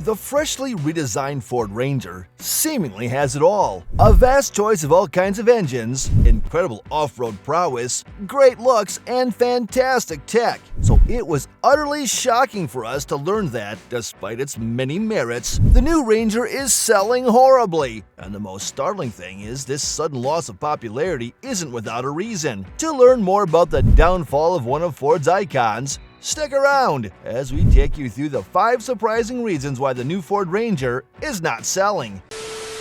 The freshly redesigned Ford Ranger seemingly has it all. A vast choice of all kinds of engines, incredible off-road prowess, great looks, and fantastic tech. So it was utterly shocking for us to learn that, despite its many merits, the new Ranger is selling horribly. And the most startling thing is this sudden loss of popularity isn't without a reason. To learn more about the downfall of one of Ford's icons, stick around as we take you through the 5 surprising reasons why the new Ford Ranger is not selling.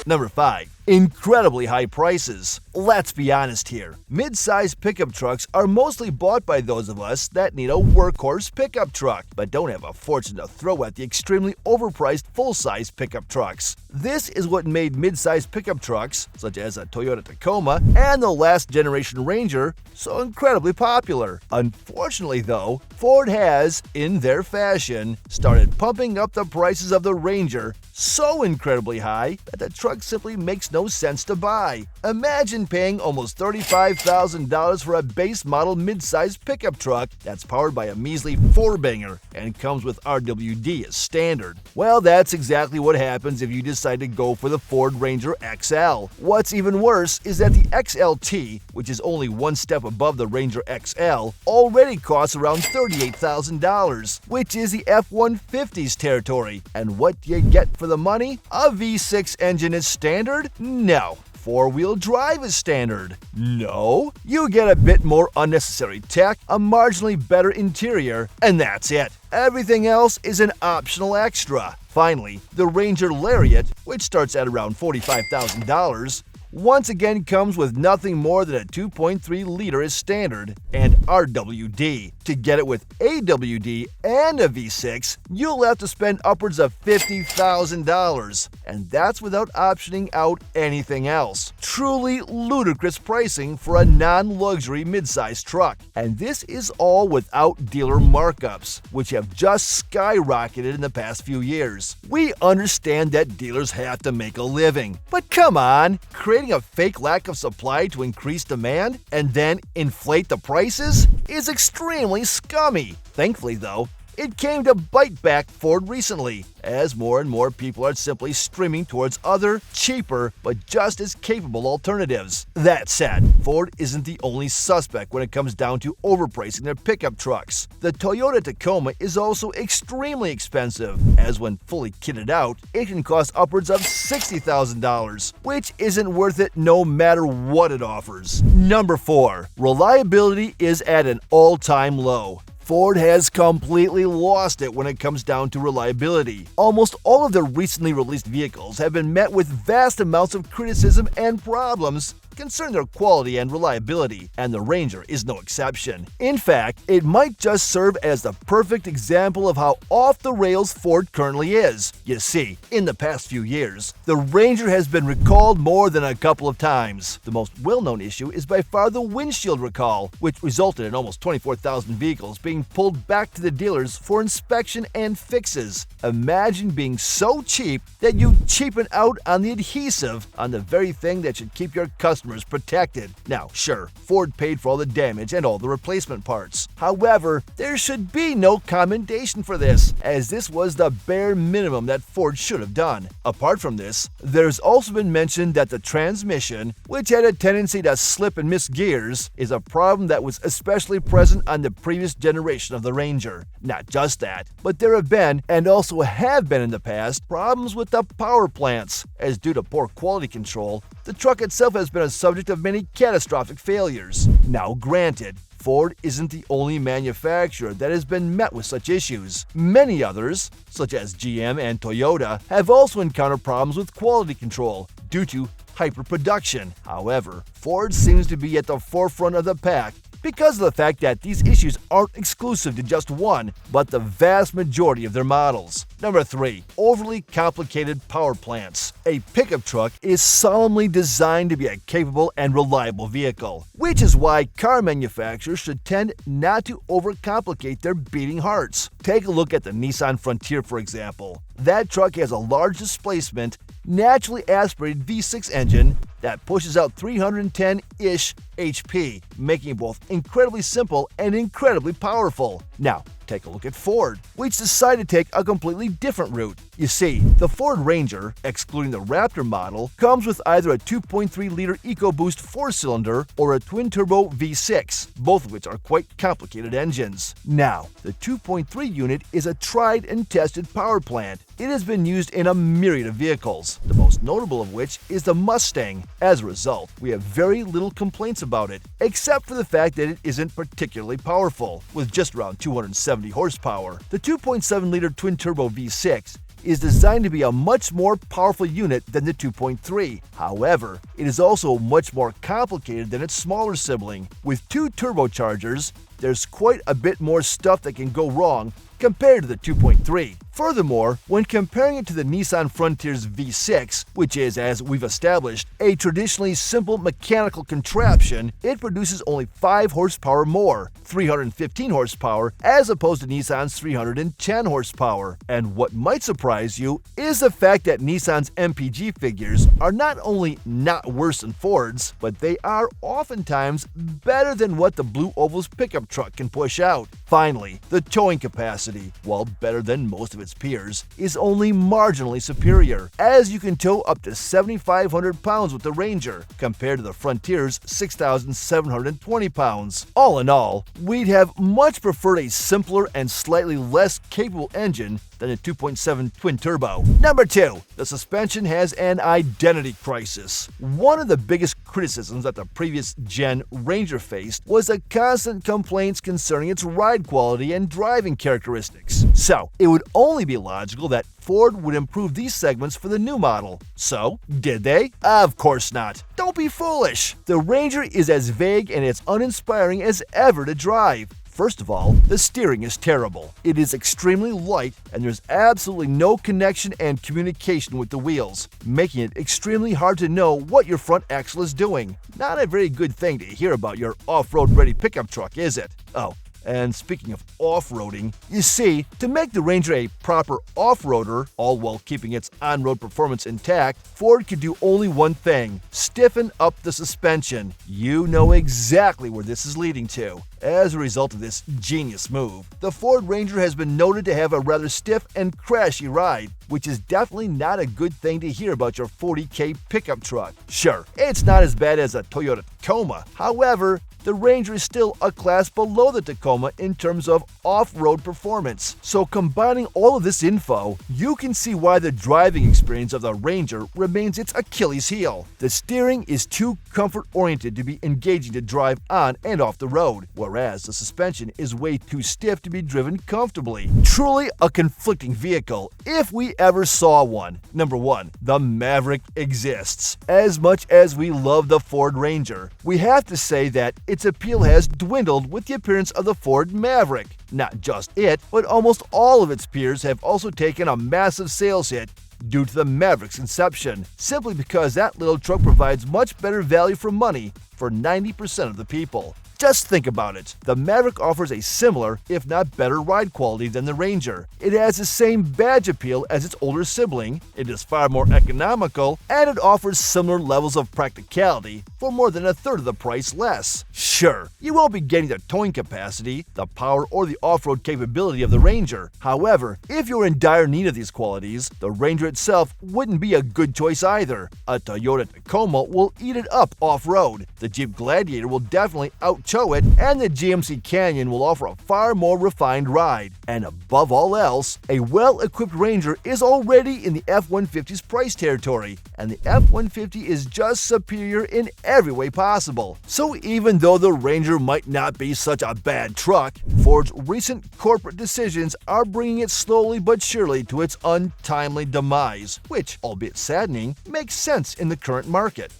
Number 5. Incredibly high prices. Let's be honest here. Mid-size pickup trucks are mostly bought by those of us that need a workhorse pickup truck, but don't have a fortune to throw at the extremely overpriced full-size pickup trucks. This is what made mid-size pickup trucks, such as a Toyota Tacoma and the last generation Ranger, so incredibly popular. Unfortunately though, Ford has, in their fashion, started pumping up the prices of the Ranger so incredibly high that the truck simply makes no sense to buy. Imagine paying almost $35,000 for a base model mid-size pickup truck that's powered by a measly 4-banger and comes with RWD as standard. Well, that's exactly what happens if you decide to go for the Ford Ranger XL. What's even worse is that the XLT, which is only one step above the Ranger XL, already costs around $38,000, which is the F-150's territory. And what do you get for the money? A V6 engine is standard? No. 4-wheel drive is standard? No. You get a bit more unnecessary tech, a marginally better interior, and that's it. Everything else is an optional extra. Finally, the Ranger Lariat, which starts at around $45,000, once again comes with nothing more than a 2.3-liter as standard and RWD. To get it with AWD and a V6, you'll have to spend upwards of $50,000, and that's without optioning out anything else. Truly ludicrous pricing for a non-luxury midsize truck. And this is all without dealer markups, which have just skyrocketed in the past few years. We understand that dealers have to make a living, but come on, creating a fake lack of supply to increase demand and then inflate the prices is extremely scummy. Thankfully though, it came to bite back Ford recently, as more and more people are simply streaming towards other, cheaper, but just as capable alternatives. That said, Ford isn't the only suspect when it comes down to overpricing their pickup trucks. The Toyota Tacoma is also extremely expensive, as when fully kitted out, it can cost upwards of $60,000, which isn't worth it no matter what it offers. Number 4. Reliability is at an all-time low. Ford has completely lost it when it comes down to reliability. Almost all of their recently released vehicles have been met with vast amounts of criticism and problems concerning their quality and reliability, and the Ranger is no exception. In fact, it might just serve as the perfect example of how off the rails Ford currently is. You see, in the past few years, the Ranger has been recalled more than a couple of times. The most well-known issue is by far the windshield recall, which resulted in almost 24,000 vehicles being pulled back to the dealers for inspection and fixes. Imagine being so cheap that you cheapen out on the adhesive on the very thing that should keep your customers protected. Now, sure, Ford paid for all the damage and all the replacement parts. However, there should be no commendation for this, as this was the bare minimum that Ford should have done. Apart from this, there's also been mentioned that the transmission, which had a tendency to slip and miss gears, is a problem that was especially present on the previous generation of the Ranger. Not just that, but there have been, and also have been in the past, problems with the power plants, as due to poor quality control, the truck itself has been a subject of many catastrophic failures. Now granted, Ford isn't the only manufacturer that has been met with such issues. Many others, such as GM and Toyota, have also encountered problems with quality control due to hyperproduction. However, Ford seems to be at the forefront of the pack because of the fact that these issues aren't exclusive to just one, but the vast majority of their models. Number 3. Overly complicated power plants. A pickup truck is solemnly designed to be a capable and reliable vehicle, which is why car manufacturers should tend not to overcomplicate their beating hearts. Take a look at the Nissan Frontier, for example. That truck has a large displacement, naturally aspirated V6 engine that pushes out 310 ish HP, making it both incredibly simple and incredibly powerful. Now, take a look at Ford, which decided to take a completely different route. You see, the Ford Ranger, excluding the Raptor model, comes with either a 2.3-liter EcoBoost 4-cylinder or a twin-turbo V6, both of which are quite complicated engines. Now, the 2.3 unit is a tried and tested power plant. It has been used in a myriad of vehicles, the most notable of which is the Mustang. As a result, we have very little complaints about it, except for the fact that it isn't particularly powerful, with just around 270 horsepower. The 2.7-liter twin-turbo V6 is designed to be a much more powerful unit than the 2.3. However, it is also much more complicated than its smaller sibling. With two turbochargers, there's quite a bit more stuff that can go wrong compared to the 2.3. Furthermore, when comparing it to the Nissan Frontier's V6, which is, as we've established, a traditionally simple mechanical contraption, it produces only 5 horsepower more, 315 horsepower, as opposed to Nissan's 310 horsepower. And what might surprise you is the fact that Nissan's MPG figures are not only not worse than Ford's, but they are oftentimes better than what the Blue Oval's pickup truck can push out. Finally, the towing capacity, while better than most of its peers, is only marginally superior, as you can tow up to 7,500 pounds with the Ranger, compared to the Frontier's 6,720 pounds. All in all, we'd have much preferred a simpler and slightly less capable engine than a 2.7 twin-turbo. Number 2. The suspension has an identity crisis. One of the biggest criticisms that the previous gen Ranger faced was the constant complaints concerning its ride quality and driving characteristics. So, it would only be logical that Ford would improve these segments for the new model. So, did they? Of course not. Don't be foolish. The Ranger is as vague and as uninspiring as ever to drive. First of all, the steering is terrible. It is extremely light and there's absolutely no connection and communication with the wheels, making it extremely hard to know what your front axle is doing. Not a very good thing to hear about your off-road ready pickup truck, is it? Oh, and speaking of off-roading, you see, to make the Ranger a proper off-roader, all while keeping its on-road performance intact, Ford could do only one thing: stiffen up the suspension. You know exactly where this is leading to. As a result of this genius move, the Ford Ranger has been noted to have a rather stiff and crashy ride, which is definitely not a good thing to hear about your 40K pickup truck. Sure, it's not as bad as a Toyota Tacoma. However, the Ranger is still a class below the Tacoma in terms of off-road performance. So combining all of this info, you can see why the driving experience of the Ranger remains its Achilles heel. The steering is too comfort-oriented to be engaging to drive on and off the road, whereas the suspension is way too stiff to be driven comfortably. Truly a conflicting vehicle, if we ever saw one. Number 1. The Maverick exists. As much as we love the Ford Ranger, we have to say that its appeal has dwindled with the appearance of the Ford Maverick. Not just it, but almost all of its peers have also taken a massive sales hit due to the Maverick's inception, simply because that little truck provides much better value for money for 90% of the people. Just think about it. The Maverick offers a similar, if not better, ride quality than the Ranger. It has the same badge appeal as its older sibling, it is far more economical, and it offers similar levels of practicality for more than a third of the price less. Sure, you won't be getting the towing capacity, the power, or the off-road capability of the Ranger. However, if you're in dire need of these qualities, the Ranger itself wouldn't be a good choice either. A Toyota Tacoma will eat it up off-road, the Jeep Gladiator will definitely outtow it, and the GMC Canyon will offer a far more refined ride. And above all else, a well-equipped Ranger is already in the F-150's price territory, and the F-150 is just superior in every way possible. So even though the Ranger might not be such a bad truck, Ford's recent corporate decisions are bringing it slowly but surely to its untimely demise, which, albeit saddening, makes sense in the current market.